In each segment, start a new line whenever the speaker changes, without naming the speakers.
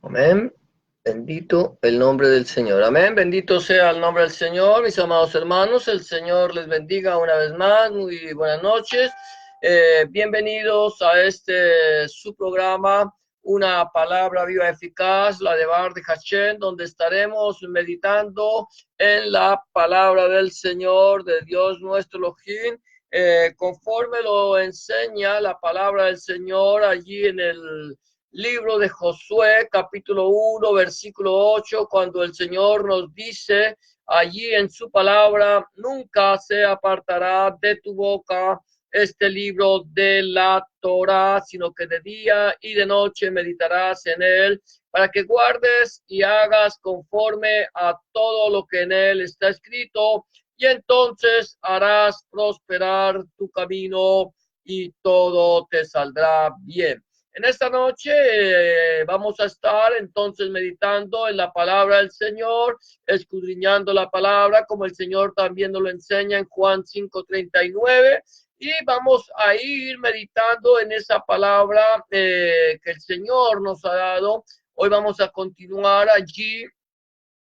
Amén. Bendito el nombre del Señor. Amén. Bendito sea el nombre del Señor, mis amados hermanos. El Señor les bendiga una vez más. Muy buenas noches. Bienvenidos a su programa, Una Palabra Viva Eficaz, la de Bar de Hachén, donde estaremos meditando en la palabra del Señor, de Dios nuestro Elohim, conforme lo enseña la palabra del Señor allí en el libro de Josué, capítulo 1, versículo 8, cuando el Señor nos dice allí en su palabra: nunca se apartará de tu boca este libro de la Torá, sino que de día y de noche meditarás en él, para que guardes y hagas conforme a todo lo que en él está escrito, y entonces harás prosperar tu camino y todo te saldrá bien. En esta noche vamos a estar entonces meditando en la palabra del Señor, escudriñando la palabra como el Señor también nos lo enseña en Juan 5:39, y vamos a ir meditando en esa palabra que el Señor nos ha dado. Hoy vamos a continuar allí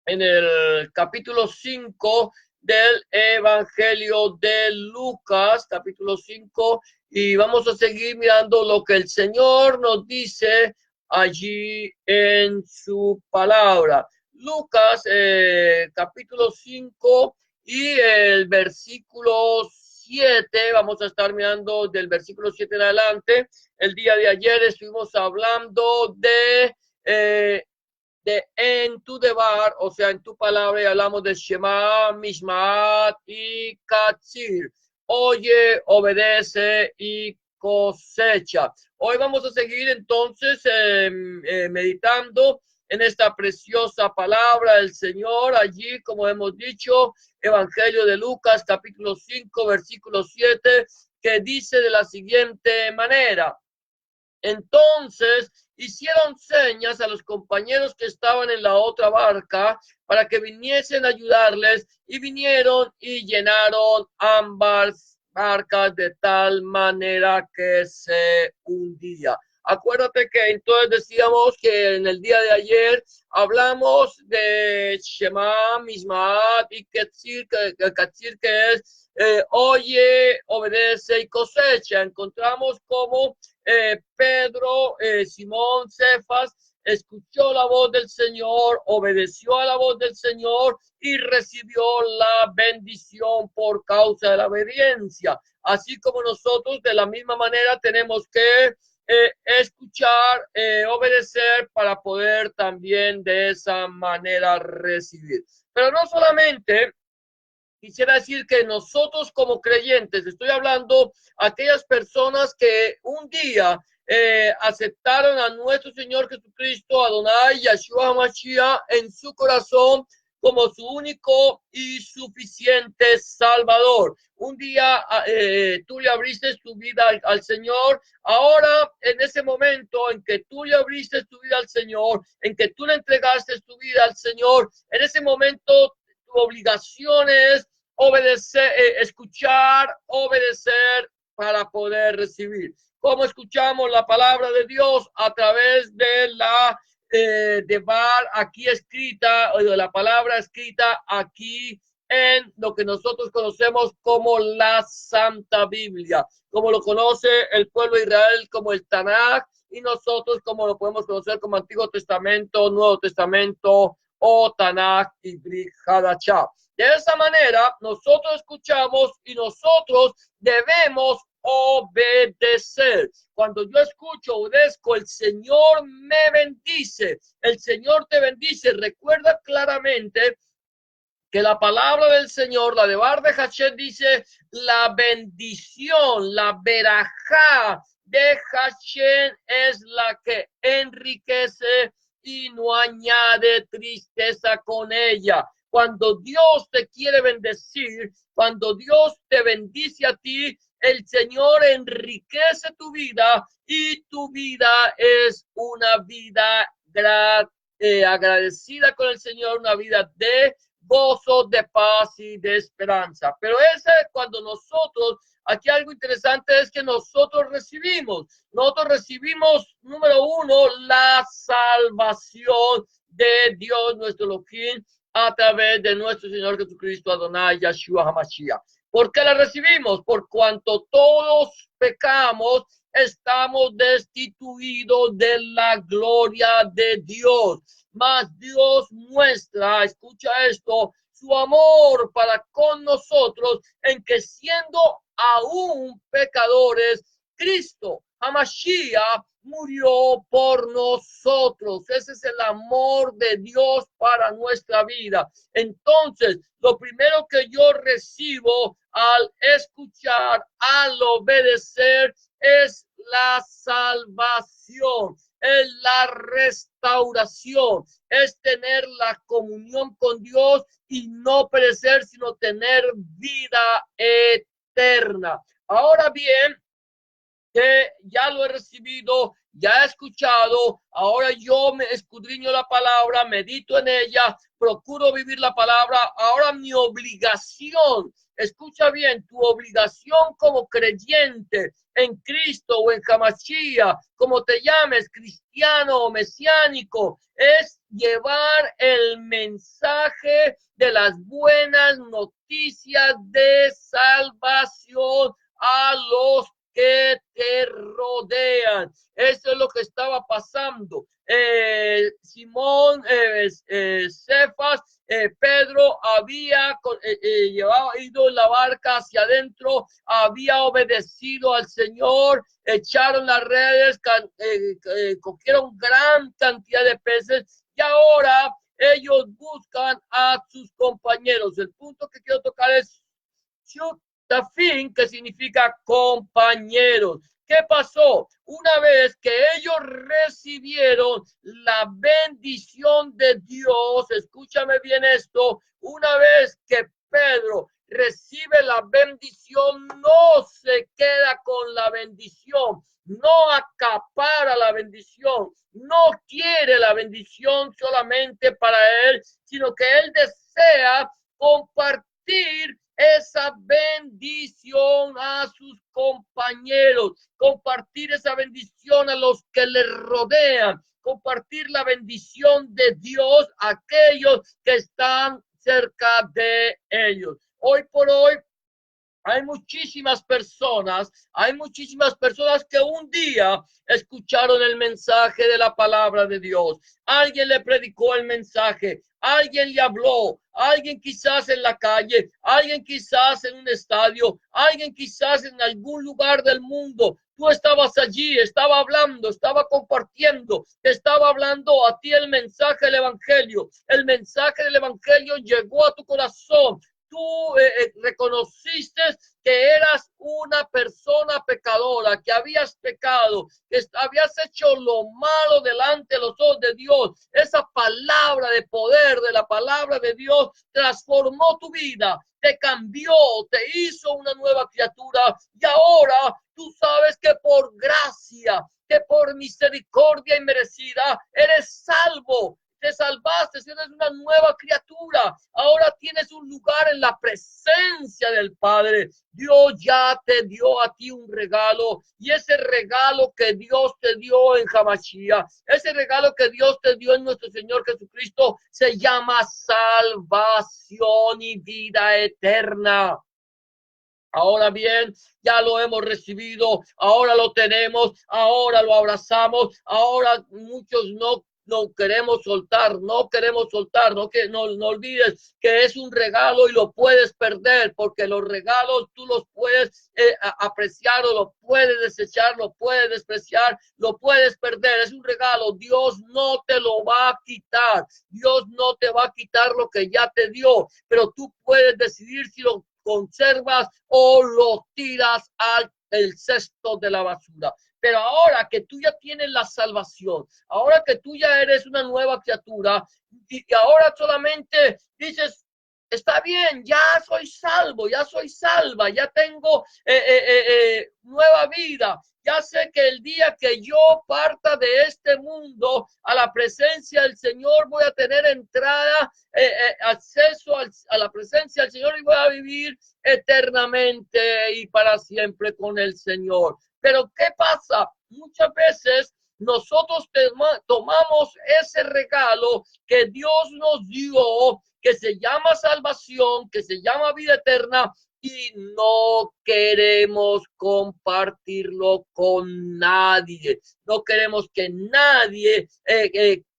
en el capítulo 5 del Evangelio de Lucas, capítulo 5, y vamos a seguir mirando lo que el Señor nos dice allí en su palabra. Lucas, capítulo 5 y el versículo 7, vamos a estar mirando del versículo 7 en adelante. El día de ayer estuvimos hablando en tu debar, o sea, en tu palabra, y hablamos de Shema, Mishmat y Katzir. Oye, obedece y cosecha. Hoy vamos a seguir entonces meditando en esta preciosa palabra del Señor, allí, como hemos dicho, Evangelio de Lucas, capítulo 5, versículo 7, que dice de la siguiente manera: entonces hicieron señas a los compañeros que estaban en la otra barca para que viniesen a ayudarles, y vinieron y llenaron ambas barcas de tal manera que se hundía. Acuérdate que entonces decíamos que en el día de ayer hablamos de Shema, Mishmat y Katzir, que es oye, obedece y cosecha. Encontramos como Pedro, Simón, Cefas, escuchó la voz del Señor, obedeció a la voz del Señor y recibió la bendición por causa de la obediencia. Así como nosotros de la misma manera tenemos que escuchar, obedecer, para poder también de esa manera recibir. Pero no solamente quisiera decir que nosotros como creyentes, estoy hablando a aquellas personas que un día aceptaron a nuestro Señor Jesucristo, Adonai Yeshua HaMashiach, en su corazón como su único y suficiente Salvador. Un día tú le abriste tu vida al Señor. Ahora, en ese momento en que tú le abriste tu vida al Señor, en que tú le entregaste tu vida al Señor, en ese momento tu obligación es obedecer, escuchar, obedecer para poder recibir. ¿Cómo escuchamos la palabra de Dios? A través de la de Bar aquí escrita, o de la palabra escrita aquí en lo que nosotros conocemos como la Santa Biblia, como lo conoce el pueblo de Israel como el Tanakh, y nosotros como lo podemos conocer como Antiguo Testamento, Nuevo Testamento o Tanakh y Brit Hadashah. De esa manera, nosotros escuchamos y nosotros debemos obedecer. Cuando yo escucho, obedezco, el Señor me bendice. El Señor te bendice. Recuerda claramente que la palabra del Señor, la de Bar de Hashem, dice: la bendición, la verajá de Hashem es la que enriquece y no añade tristeza con ella. Cuando Dios te quiere bendecir, cuando Dios te bendice a ti, el Señor enriquece tu vida, y tu vida es una vida agradecida con el Señor, una vida de gozo, de paz y de esperanza. Pero ese cuando nosotros, aquí algo interesante es que nosotros recibimos, número uno, la salvación de Dios nuestro Elohim a través de nuestro Señor Jesucristo, Adonai, Yeshua HaMashiach. ¿Por qué la recibimos? Por cuanto todos pecamos, estamos destituidos de la gloria de Dios. Mas Dios muestra, escucha esto, su amor para con nosotros en que siendo aún pecadores, Cristo, Hamashiach, murió por nosotros. Ese es el amor de Dios para nuestra vida. Entonces, lo primero que yo recibo al escuchar, al obedecer, es la salvación, es la restauración, es tener la comunión con Dios y no perecer, sino tener vida eterna. Ahora bien, que ya lo he recibido, ya he escuchado, ahora yo me escudriño la palabra, medito en ella, procuro vivir la palabra. Ahora mi obligación, escucha bien, tu obligación como creyente en Cristo o en Hamashiach, como te llames, cristiano o mesiánico, es llevar el mensaje de las buenas noticias de salvación a los que te rodean. Eso es lo que estaba pasando. Simón, Cefas, Pedro había ido en la barca hacia adentro, había obedecido al Señor, echaron las redes, cogieron gran cantidad de peces y ahora ellos buscan a sus compañeros. El punto que quiero tocar es Tafín, que significa compañeros. ¿Qué pasó? Una vez que ellos recibieron la bendición de Dios, escúchame bien esto, una vez que Pedro recibe la bendición, no se queda con la bendición, no acapara la bendición, no quiere la bendición solamente para él, sino que él desea compartir esa bendición a sus compañeros, compartir esa bendición a los que le rodean, compartir la bendición de Dios a aquellos que están cerca de ellos. Hoy por hoy hay muchísimas personas que un día escucharon el mensaje de la palabra de Dios. Alguien le predicó el mensaje, alguien le habló, alguien quizás en la calle, alguien quizás en un estadio, alguien quizás en algún lugar del mundo. Tú estabas allí, estaba hablando, estaba compartiendo, estaba hablando a ti el mensaje del evangelio. El mensaje del evangelio llegó a tu corazón. Tú reconociste que eras una persona pecadora, que habías pecado, que habías hecho lo malo delante de los ojos de Dios. Esa palabra de poder de la palabra de Dios transformó tu vida, te cambió, te hizo una nueva criatura y ahora tú sabes que por gracia, que por misericordia inmerecida eres salvo. Te salvaste, eres una nueva criatura. Ahora tienes un lugar en la presencia del Padre. Dios ya te dio a ti un regalo y ese regalo que Dios te dio en Hamashiach, ese regalo que Dios te dio en nuestro Señor Jesucristo se llama salvación y vida eterna. Ahora bien, ya lo hemos recibido, ahora lo tenemos, ahora lo abrazamos, ahora muchos no queremos soltar, no olvides que es un regalo y lo puedes perder, porque los regalos tú los puedes apreciar o los puedes desechar, lo puedes despreciar, lo puedes perder, es un regalo, Dios no te lo va a quitar, Dios no te va a quitar lo que ya te dio, pero tú puedes decidir si lo conservas o lo tiras al cesto de la basura. Pero ahora que tú ya tienes la salvación, ahora que tú ya eres una nueva criatura y ahora solamente dices, Está bien, ya soy salvo, ya soy salva, ya tengo nueva vida. Ya sé que el día que yo parta de este mundo a la presencia del Señor voy a tener entrada, acceso a la presencia del Señor y voy a vivir eternamente y para siempre con el Señor. Pero ¿qué pasa? Muchas veces nosotros tomamos ese regalo que Dios nos dio, que se llama salvación, que se llama vida eterna, y no queremos compartirlo con nadie. No queremos que nadie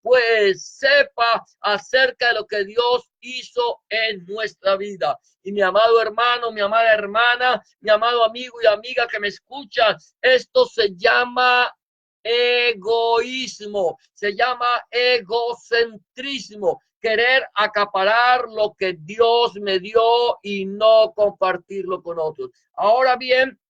pues sepa acerca de lo que Dios hizo en nuestra vida. Y mi amado hermano, mi amada hermana, mi amado amigo y amiga que me escuchan, esto se llama egoísmo, se llama egocentrismo, querer acaparar lo que Dios me dio y no compartirlo con otros. Ahora bien,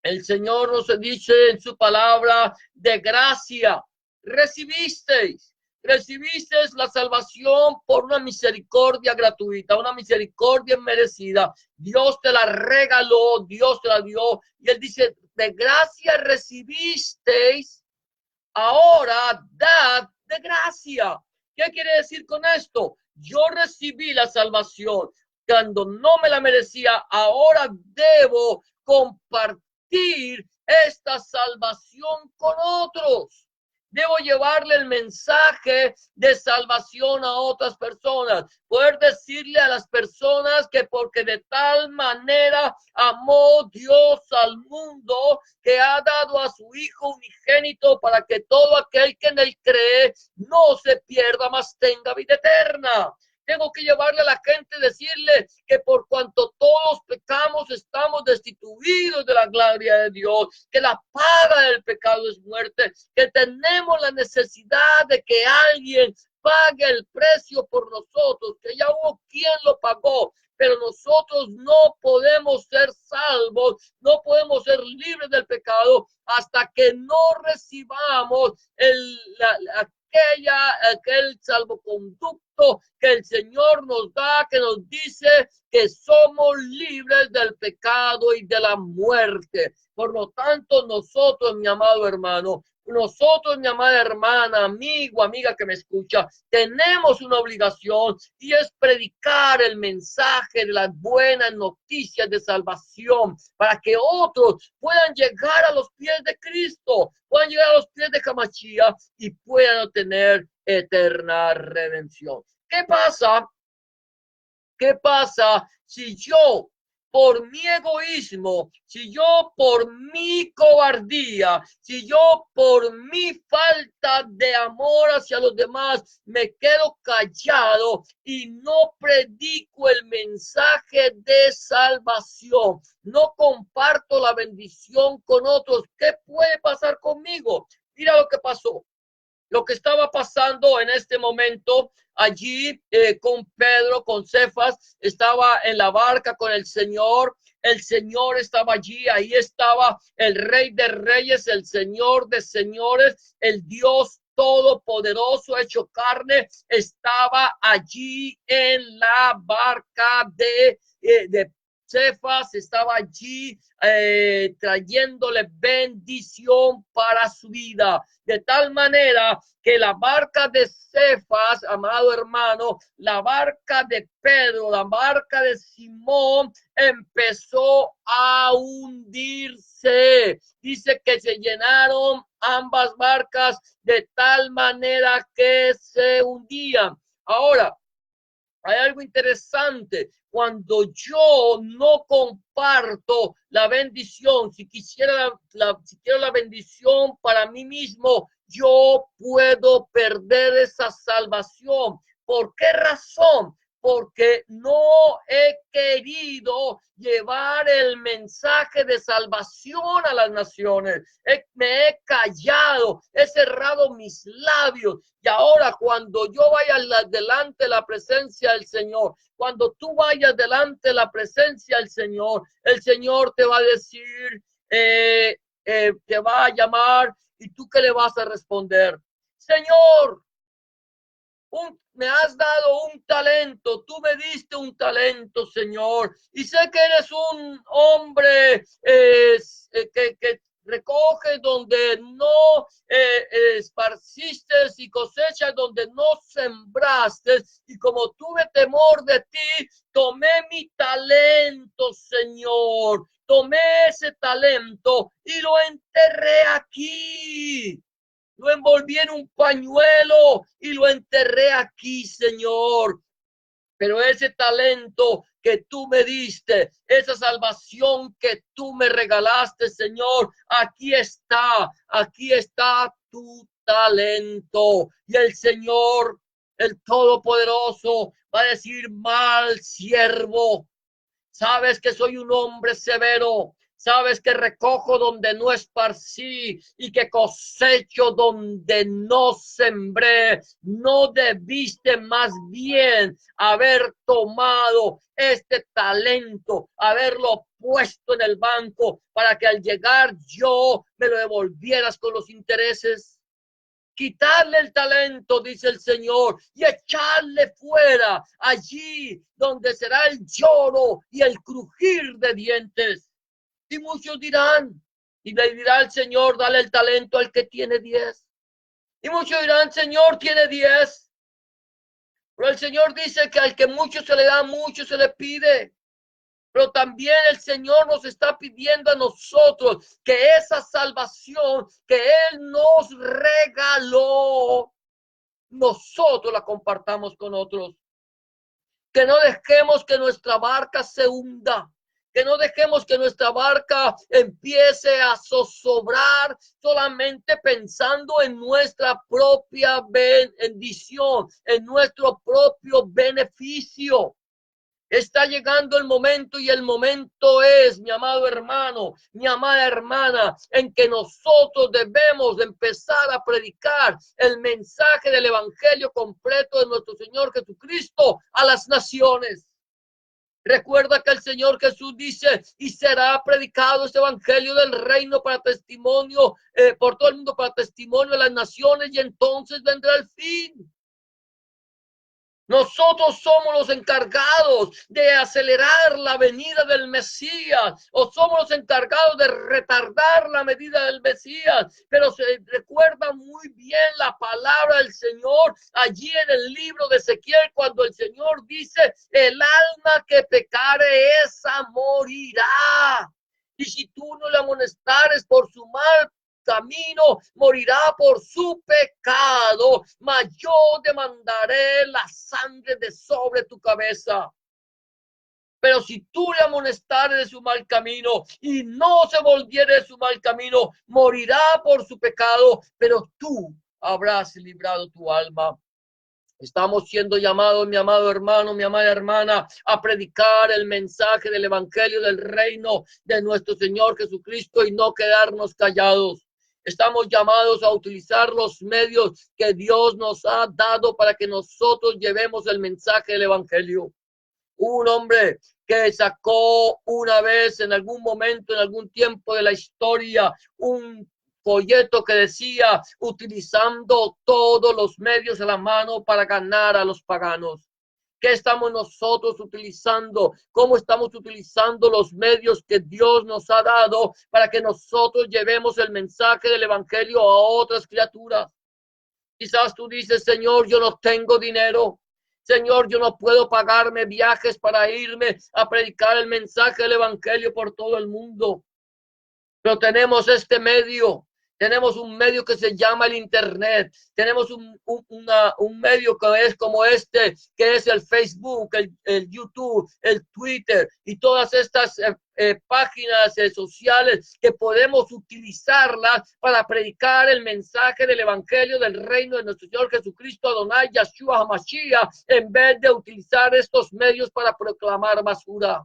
el Señor nos dice en su palabra: de gracia recibisteis. Recibisteis la salvación por una misericordia gratuita, una misericordia merecida. Dios te la regaló, Dios te la dio. Y Él dice: de gracia recibisteis, ahora dad de gracia. ¿Qué quiere decir con esto? Yo recibí la salvación cuando no me la merecía, ahora debo compartir esta salvación con otros. Debo llevarle el mensaje de salvación a otras personas. Poder decirle a las personas que porque de tal manera amó Dios al mundo, que ha dado a su Hijo unigénito para que todo aquel que en él cree no se pierda, mas tenga vida eterna. Tengo que llevarle a la gente, decirle que por cuanto todos pecamos, estamos destituidos de la gloria de Dios, que la paga del pecado es muerte, que tenemos la necesidad de que alguien pague el precio por nosotros, que ya hubo quien lo pagó, pero nosotros no podemos ser salvos, no podemos ser libres del pecado hasta que no recibamos aquel salvoconducto que el Señor nos da, que nos dice que somos libres del pecado y de la muerte. Por lo tanto, nosotros, mi amado hermano, nosotros, mi amada hermana, amigo, amiga que me escucha, tenemos una obligación, y es predicar el mensaje de las buenas noticias de salvación para que otros puedan llegar a los pies de Cristo, puedan llegar a los pies de Hamashías y puedan obtener eterna redención. ¿Qué pasa? ¿Qué pasa si yo, por mi egoísmo, si yo por mi cobardía, si yo por mi falta de amor hacia los demás me quedo callado y no predico el mensaje de salvación, no comparto la bendición con otros? ¿Qué puede pasar conmigo? Mira lo que pasó. Lo que estaba pasando en este momento allí con Pedro, con Cefas, estaba en la barca con el Señor estaba allí, ahí estaba el Rey de Reyes, el Señor de Señores, el Dios todopoderoso hecho carne, estaba allí en la barca de Cefas, estaba allí trayéndole bendición para su vida, de tal manera que la barca de Cefas, amado hermano, la barca de Pedro, la barca de Simón, empezó a hundirse. Dice que se llenaron ambas barcas de tal manera que se hundían. Ahora, hay algo interesante. Cuando yo no comparto la bendición, si quiero la bendición para mí mismo, yo puedo perder esa salvación. ¿Por qué razón? Porque no he querido llevar el mensaje de salvación a las naciones. Me he callado, he cerrado mis labios. Y ahora cuando yo vaya delante de la presencia del Señor, cuando tú vayas delante de la presencia del Señor, el Señor te va a decir, te va a llamar, y tú qué le vas a responder: Señor, me has dado un talento, tú me diste un talento, Señor, y sé que eres un hombre que recoge donde no esparciste y cosechas donde no sembraste, y como tuve temor de ti, tomé mi talento, Señor, tomé ese talento y lo enterré aquí. Lo envolví en un pañuelo y lo enterré aquí, Señor. Pero ese talento que tú me diste, esa salvación que tú me regalaste, Señor, aquí está tu talento. Y el Señor, el Todopoderoso, va a decir: mal siervo, sabes que soy un hombre severo, sabes que recojo donde no esparcí y que cosecho donde no sembré. No debiste más bien haber tomado este talento, haberlo puesto en el banco para que al llegar yo me lo devolvieras con los intereses. Quitarle el talento, dice el Señor, y echarle fuera, allí donde será el lloro y el crujir de dientes. Y muchos dirán, y le dirá el Señor: dale el talento al que tiene 10. Y muchos dirán: Señor, tiene 10. Pero el Señor dice que al que mucho se le da, mucho se le pide. Pero también el Señor nos está pidiendo a nosotros que esa salvación que Él nos regaló, nosotros la compartamos con otros. Que no dejemos que nuestra barca se hunda. Que no dejemos que nuestra barca empiece a zozobrar solamente pensando en nuestra propia bendición, en nuestro propio beneficio. Está llegando el momento, y el momento es, mi amado hermano, mi amada hermana, en que nosotros debemos empezar a predicar el mensaje del evangelio completo de nuestro Señor Jesucristo a las naciones. Recuerda que el Señor Jesús dice: y será predicado este evangelio del reino para testimonio, por todo el mundo, para testimonio de las naciones, y entonces vendrá el fin. Nosotros somos los encargados de acelerar la venida del Mesías, o somos los encargados de retardar la venida del Mesías. Pero se recuerda muy bien la palabra del Señor allí en el libro de Ezequiel, cuando el Señor dice: el alma que pecare, esa morirá. Y si tú no le amonestares por su mal camino, morirá por su pecado, mas yo demandaré la sangre de sobre tu cabeza. Pero si tú le amonestares de su mal camino y no se volviere de su mal camino, morirá por su pecado, pero tú habrás librado tu alma. Estamos siendo llamados, mi amado hermano, mi amada hermana, a predicar el mensaje del evangelio del reino de nuestro Señor Jesucristo y no quedarnos callados. Estamos llamados a utilizar los medios que Dios nos ha dado para que nosotros llevemos el mensaje del evangelio. Un hombre que sacó una vez, en algún momento, en algún tiempo de la historia, un folleto que decía: utilizando todos los medios a la mano para ganar a los paganos. ¿Qué estamos nosotros utilizando? ¿Cómo estamos utilizando los medios que Dios nos ha dado para que nosotros llevemos el mensaje del evangelio a otras criaturas? Quizás tú dices: Señor, yo no tengo dinero. Señor, yo no puedo pagarme viajes para irme a predicar el mensaje del evangelio por todo el mundo. Pero tenemos este medio. Tenemos un medio que se llama el Internet. Tenemos un medio que es como este, que es el Facebook, el YouTube, el Twitter y todas estas páginas sociales que podemos utilizarlas para predicar el mensaje del evangelio del reino de nuestro Señor Jesucristo, Adonai Yahshua HaMashiach, en vez de utilizar estos medios para proclamar basura.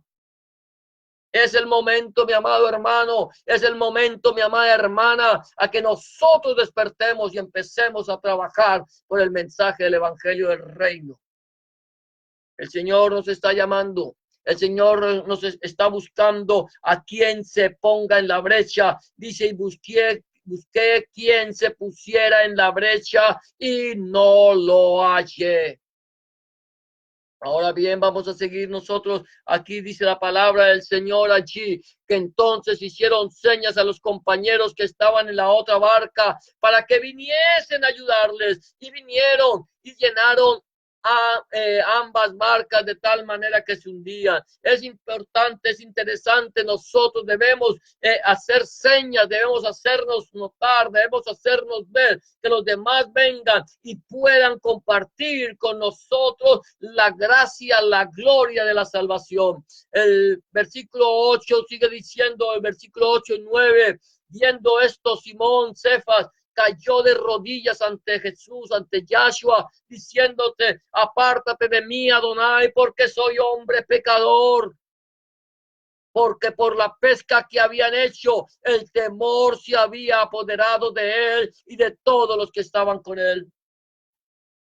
Es el momento, mi amado hermano, es el momento, mi amada hermana, a que nosotros despertemos y empecemos a trabajar por el mensaje del evangelio del reino. El Señor nos está llamando. El Señor nos está buscando a quien se ponga en la brecha. Dice: y busqué busqué quien se pusiera en la brecha y no lo hallé. Ahora bien, vamos a seguir nosotros. Aquí dice la palabra del Señor allí, que entonces hicieron señas a los compañeros que estaban en la otra barca para que viniesen a ayudarles. Y vinieron y llenaron a ambas barcas de tal manera que se hundían. Es importante, es interesante. Nosotros debemos hacer señas, debemos hacernos notar, debemos hacernos ver, que los demás vengan y puedan compartir con nosotros la gracia, la gloria de la salvación. El versículo 8 sigue diciendo, el versículo 8 y 9, viendo esto, Simón Cefas cayó de rodillas ante Jesús, ante Yahshua, diciéndote, apártate de mí, Adonai, porque soy hombre pecador. Porque por la pesca que habían hecho, el temor se había apoderado de él y de todos los que estaban con él.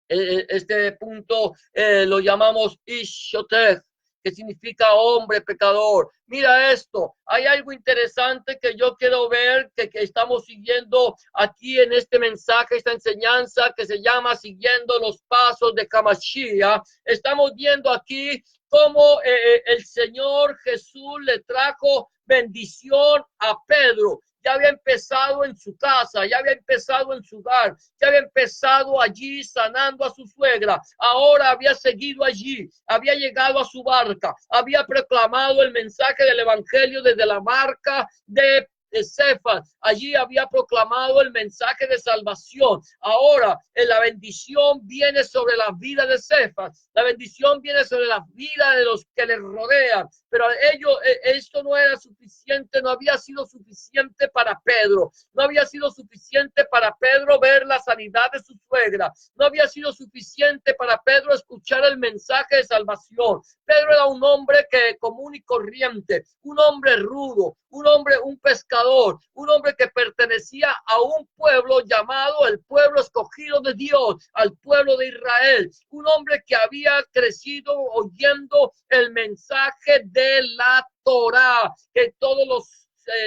Este punto lo llamamos Ishotech, que significa hombre pecador. Mira esto, hay algo interesante que yo quiero ver, que estamos siguiendo aquí en este mensaje, esta enseñanza que se llama Siguiendo los Pasos de Hamashiach. Estamos viendo aquí cómo el Señor Jesús le trajo bendición a Pedro. Ya había empezado en su casa, ya había empezado en su hogar, ya había empezado allí sanando a su suegra. Ahora había seguido allí, había llegado a su barca, había proclamado el mensaje del evangelio desde la barca de Cefas. Allí había proclamado el mensaje de salvación. Ahora la bendición viene sobre la vida de Cefas, la bendición viene sobre la vida de los que le rodean, pero ellos, esto no era suficiente, no había sido suficiente para Pedro, no había sido suficiente para Pedro ver la sanidad de su suegra, no había sido suficiente para Pedro escuchar el mensaje de salvación. Pedro era un hombre que común y corriente, un hombre rudo, un pescador, un hombre que pertenecía a un pueblo llamado el pueblo escogido de Dios, al pueblo de Israel, un hombre que había crecido oyendo el mensaje de la Torá, que todos los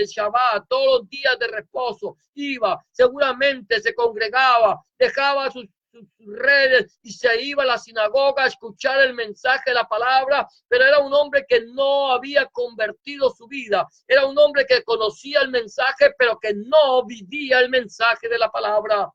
Shabbat, todos los días de reposo iba, seguramente se congregaba, dejaba sus redes y se iba a la sinagoga a escuchar el mensaje de la palabra, pero era un hombre que no había convertido su vida, era un hombre que conocía el mensaje, pero que no vivía el mensaje de la palabra.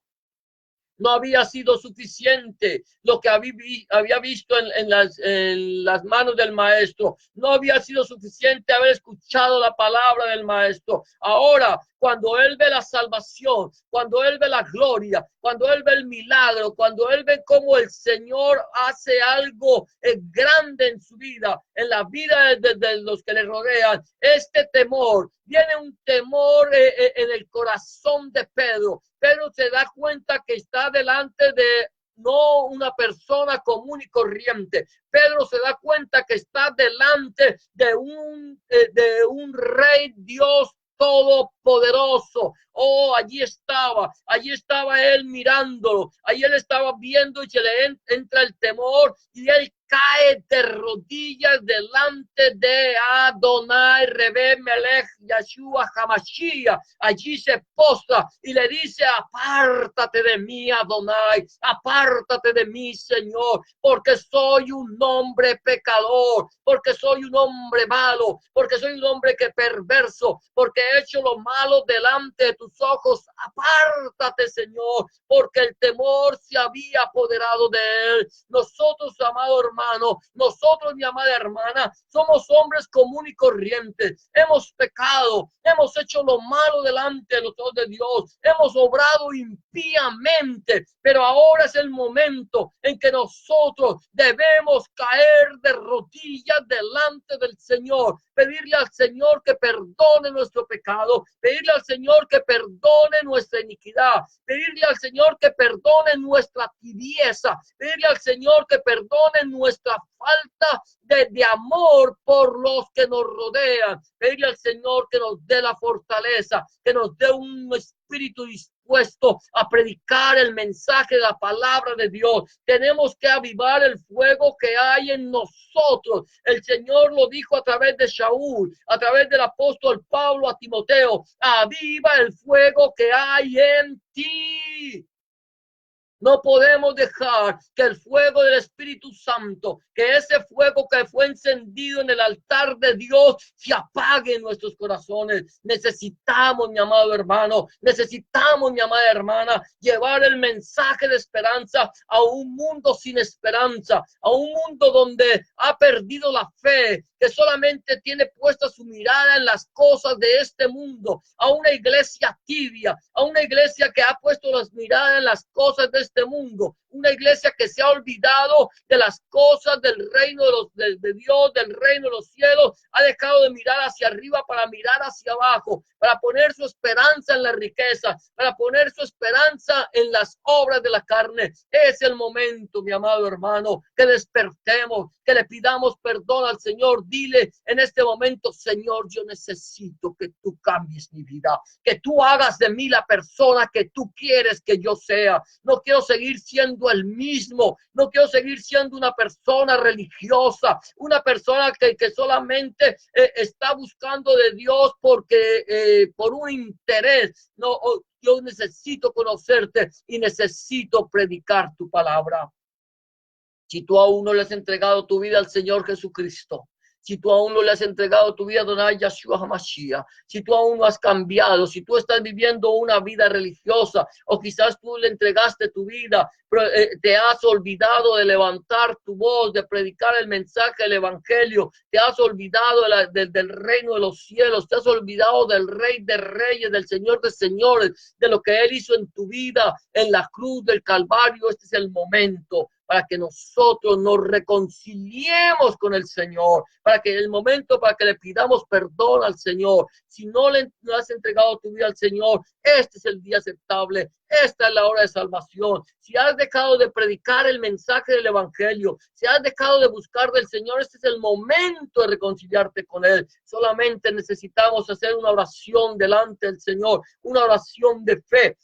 No había sido suficiente lo que había visto en las manos del maestro. No había sido suficiente haber escuchado la palabra del maestro. Ahora, cuando él ve la salvación, cuando él ve la gloria, cuando él ve el milagro, cuando él ve cómo el Señor hace algo grande en su vida, en la vida de los que le rodean, este temor, viene un temor en el corazón de Pedro. Pedro se da cuenta que está delante de no una persona común y corriente. Pedro se da cuenta que está delante de un rey Dios todopoderoso. Oh, allí estaba él mirándolo, allí él estaba viendo y se le entra el temor y él cae de rodillas delante de Adonai, Rebe Melech, Yahshua Hamashiach. Allí se postra y le dice, apártate de mí, Adonai, apártate de mí, Señor, porque soy un hombre pecador, porque soy un hombre malo, porque soy un hombre que perverso, porque he hecho lo malo delante de tus ojos. Apártate, Señor, porque el temor se había apoderado de él. Nosotros, amado hermano, nosotros, mi amada hermana, somos hombres común y corrientes. Hemos pecado, hemos hecho lo malo delante de los ojos de Dios, hemos obrado impíamente, pero ahora es el momento en que nosotros debemos caer de rodillas delante del Señor, pedirle al Señor que perdone nuestro pecado, pedirle al Señor que perdone nuestra iniquidad, pedirle al Señor que perdone nuestra tibieza, pedirle al Señor que perdone nuestra nuestra falta de amor por los que nos rodean. Pedirle al Señor que nos dé la fortaleza, que nos dé un espíritu dispuesto a predicar el mensaje de la palabra de Dios. Tenemos que avivar el fuego que hay en nosotros. El Señor lo dijo a través de Saúl, a través del apóstol Pablo a Timoteo: aviva el fuego que hay en ti. No podemos dejar que el fuego del Espíritu Santo, que ese fuego que fue encendido en el altar de Dios, se apague en nuestros corazones. Necesitamos, mi amado hermano, necesitamos, mi amada hermana, llevar el mensaje de esperanza a un mundo sin esperanza, a un mundo donde ha perdido la fe, que solamente tiene puesta su mirada en las cosas de este mundo, a una iglesia tibia, a una iglesia que ha puesto las miradas en las cosas de este mundo, una iglesia que se ha olvidado de las cosas del reino de Dios, del reino de los cielos, ha dejado de mirar hacia arriba para mirar hacia abajo, para poner su esperanza en la riqueza, para poner su esperanza en las obras de la carne. Es el momento, mi amado hermano, que despertemos, que le pidamos perdón al Señor. Dile en este momento: Señor, yo necesito que tú cambies mi vida, que tú hagas de mí la persona que tú quieres que yo sea. No quiero seguir siendo el mismo, no quiero seguir siendo una persona religiosa, una persona que solamente está buscando de Dios porque por un interés. No, yo necesito conocerte y necesito predicar tu palabra. Si tú aún no le has entregado tu vida al Señor Jesucristo, si tú aún no le has entregado tu vida a Adonai Yeshua HaMashiach, si tú aún no has cambiado, si tú estás viviendo una vida religiosa, o quizás tú le entregaste tu vida, pero te has olvidado de levantar tu voz, de predicar el mensaje del Evangelio, te has olvidado del reino de los cielos, te has olvidado del Rey de Reyes, del Señor de Señores, de lo que Él hizo en tu vida, en la cruz del Calvario. Este es el momento para que nosotros nos reconciliemos con el Señor, para que le pidamos perdón al Señor. Si no le has entregado tu vida al Señor, este es el día aceptable, esta es la hora de salvación. Si has dejado de predicar el mensaje del Evangelio, si has dejado de buscar del Señor, este es el momento de reconciliarte con Él. Solamente necesitamos hacer una oración delante del Señor, una oración de fe,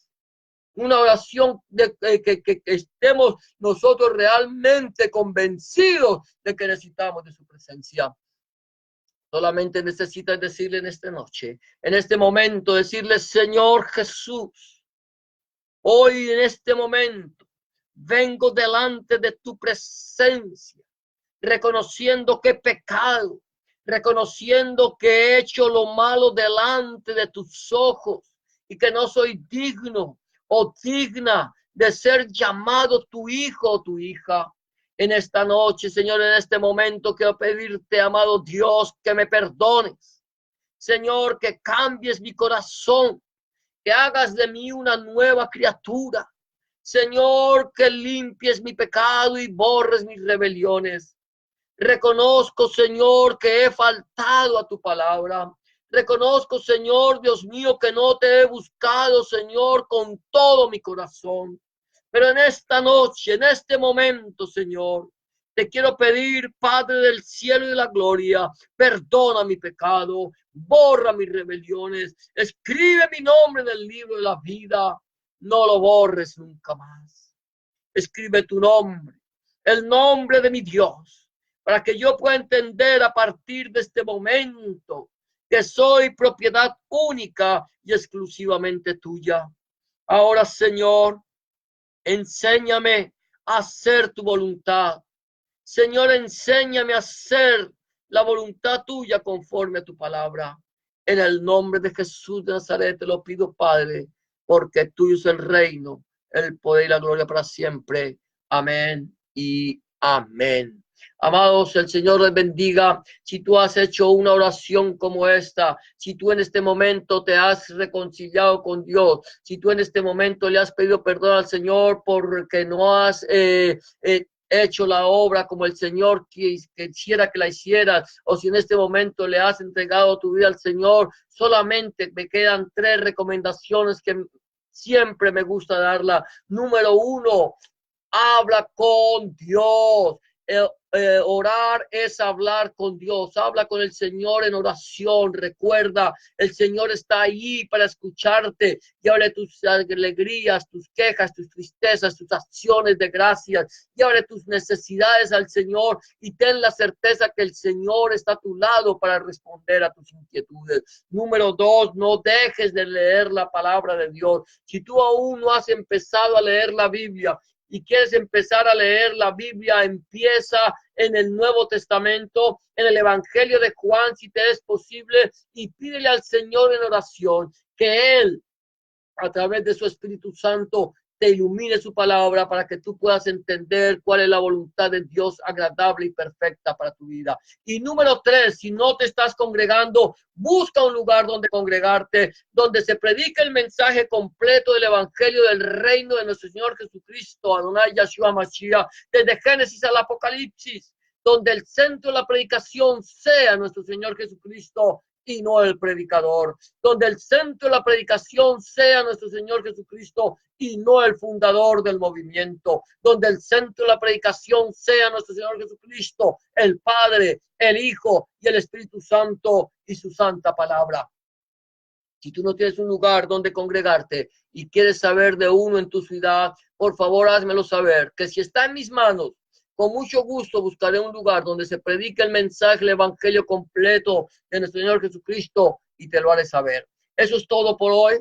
una oración de que estemos nosotros realmente convencidos de que necesitamos de su presencia. Solamente necesitas decirle en esta noche, en este momento, decirle: Señor Jesús, hoy en este momento vengo delante de tu presencia, reconociendo que he pecado, reconociendo que he hecho lo malo delante de tus ojos y que no soy digno o digna de ser llamado tu hijo o tu hija. En esta noche, Señor, en este momento quiero pedirte, amado Dios, que me perdones. Señor, que cambies mi corazón, que hagas de mí una nueva criatura. Señor, que limpies mi pecado y borres mis rebeliones. Reconozco, Señor, que he faltado a tu palabra. Reconozco, Señor, Dios mío, que no te he buscado, Señor, con todo mi corazón. Pero en esta noche, en este momento, Señor, te quiero pedir, Padre del cielo y de la gloria, perdona mi pecado, borra mis rebeliones, escribe mi nombre en el libro de la vida, no lo borres nunca más. Escribe tu nombre, el nombre de mi Dios, para que yo pueda entender a partir de este momento que soy propiedad única y exclusivamente tuya. Ahora, Señor, enséñame a hacer tu voluntad. Señor, enséñame a hacer la voluntad tuya conforme a tu palabra. En el nombre de Jesús de Nazaret te lo pido, Padre, porque tuyo es el reino, el poder y la gloria para siempre. Amén y amén. Amados, el Señor les bendiga. Si tú has hecho una oración como esta, si tú en este momento te has reconciliado con Dios, si tú en este momento le has pedido perdón al Señor porque no has hecho la obra como el Señor quisiera que la hicieras, o si en este momento le has entregado tu vida al Señor, solamente me quedan 3 recomendaciones que siempre me gusta darla. Número 1, habla con Dios. Orar es hablar con Dios. Habla con el Señor en oración. Recuerda, el Señor está ahí para escucharte. Llévale tus alegrías, tus quejas, tus tristezas, tus acciones de gracias. Llévale tus necesidades al Señor y ten la certeza que el Señor está a tu lado para responder a tus inquietudes. Número 2, no dejes de leer la palabra de Dios. Si tú aún no has empezado a leer la Biblia, y quieres empezar a leer la Biblia, empieza en el Nuevo Testamento, en el Evangelio de Juan, si te es posible, y pídele al Señor en oración que Él, a través de su Espíritu Santo, te ilumine su palabra para que tú puedas entender cuál es la voluntad de Dios agradable y perfecta para tu vida. Y número 3, si no te estás congregando, busca un lugar donde congregarte, donde se predique el mensaje completo del Evangelio del reino de nuestro Señor Jesucristo, Adonai Yahshua Mashiach, desde Génesis al Apocalipsis, donde el centro de la predicación sea nuestro Señor Jesucristo y no el predicador, donde el centro de la predicación sea nuestro Señor Jesucristo y no el fundador del movimiento, donde el centro de la predicación sea nuestro Señor Jesucristo, el Padre, el Hijo y el Espíritu Santo y su santa palabra. Si tú no tienes un lugar donde congregarte y quieres saber de uno en tu ciudad, por favor házmelo saber, que si está en mis manos, con mucho gusto buscaré un lugar donde se predique el mensaje, el evangelio completo de nuestro Señor Jesucristo y te lo haré saber. Eso es todo por hoy.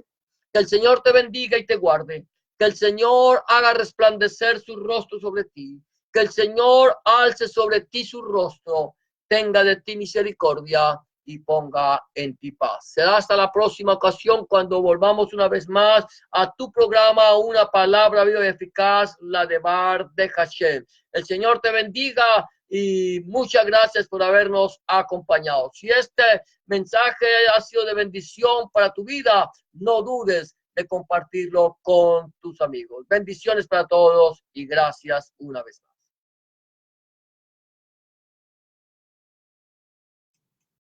Que el Señor te bendiga y te guarde. Que el Señor haga resplandecer su rostro sobre ti. Que el Señor alce sobre ti su rostro, tenga de ti misericordia y ponga en ti paz. Será hasta la próxima ocasión cuando volvamos una vez más a tu programa, una palabra viva y eficaz, la de Bar de Hashem. El Señor te bendiga y muchas gracias por habernos acompañado. Si este mensaje ha sido de bendición para tu vida, no dudes de compartirlo con tus amigos. Bendiciones para todos y gracias una vez más.